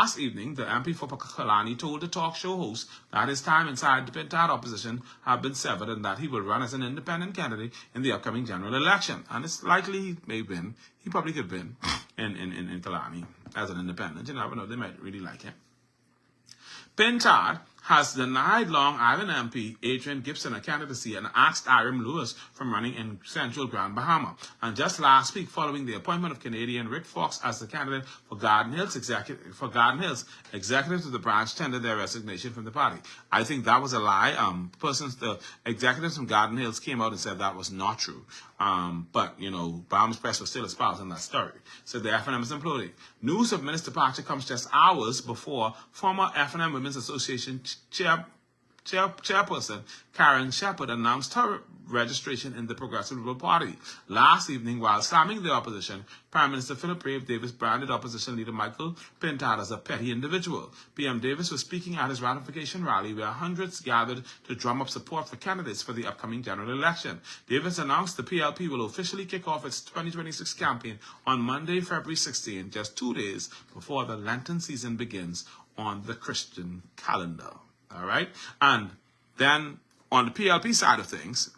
Last evening, the MP for Kalani told the talk show host that his time inside the Pintard opposition had been severed and that he will run as an independent candidate in the upcoming general election. And it's likely he may win. He probably could win in Kalani as an independent. You never know, they might really like him. Pintard has denied Long Island MP Adrian Gibson a candidacy and asked Aram Lewis from running in central Grand Bahama. And just last week, following the appointment of Canadian Rick Fox as the candidate for Garden Hills, executives of the branch tendered their resignation from the party. I think that was a lie. The executives from Garden Hills came out and said that was not true. But, Bahamas Press was still espousing that story. So the FNM is imploding. News of Minister departure comes just hours before former FNM Women's Association chairperson Karen Shepherd announced her registration in the Progressive Liberal Party. Last evening, while slamming the opposition, Prime Minister Philip Brave Davis branded opposition leader Michael Pintard as a petty individual. PM Davis was speaking at his ratification rally where hundreds gathered to drum up support for candidates for the upcoming general election. Davis announced the PLP will officially kick off its 2026 campaign on Monday, February 16, just 2 days before the Lenten season begins on the Christian calendar. All right? And then on the PLP side of things,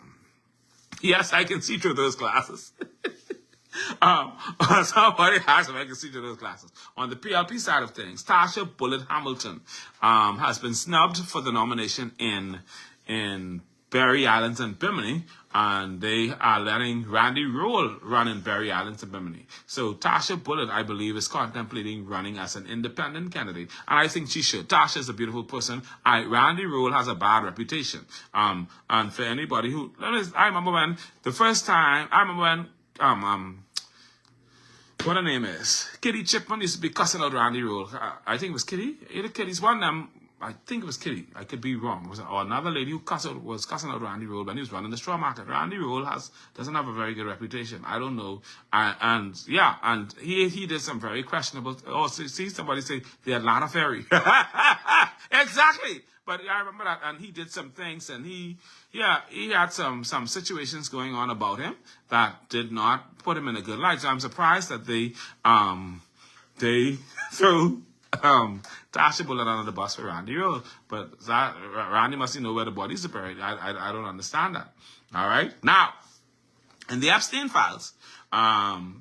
yes, I can see through those glasses. Somebody asked if I can see through those glasses. On the PLP side of things, Tasha Bullitt Hamilton has been snubbed for the nomination in Berry Islands and Bimini, and they are letting Randy Rule run in Berry Islands and Bimini. So Tasha Bullitt, I believe, is contemplating running as an independent candidate, and I think she should. Tasha is a beautiful person. Randy Rule has a bad reputation. And for anybody who, I remember when what her name is, Kitty Chipman used to be cussing out Randy Rule. I think it was Kitty. Either Kitty's one of them. I think it was Kitty. I could be wrong. Or another lady who was cussing out Randy Rule when he was running the straw market. Randy Rule doesn't have a very good reputation. I don't know. And he did some very questionable. See somebody say the Atlanta Ferry. Exactly. But I remember that, and he did some things, and he had some situations going on about him that did not put him in a good light. So I'm surprised that they threw Tasha Bullitt under the bus for Randy Rule, but Randy must know where the bodies are buried. I don't understand that. All right, now in the Epstein files,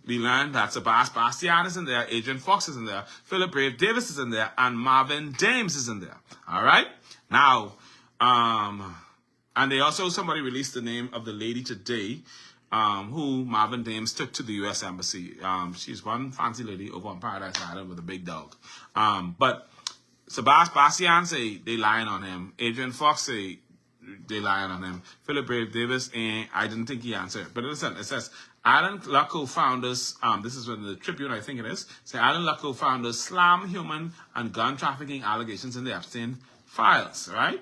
we learned that Sebastian is in there, Adrian Fox is in there, Philip Brave Davis is in there, and Marvin Dames is in there. All right, now, and they also somebody released the name of the lady today, who Marvin Dames took to the U.S. Embassy. She's one fancy lady over on Paradise Island with a big dog. But Sebastian say they lying on him. Adrian Fox say they lying on him. Philip Brave Davis, I didn't think he answered. But listen, it says, Island Luck co-founders, this is from the Tribune, I think it is, say Island Luck co-founders slam human and gun trafficking allegations in the Epstein files, right?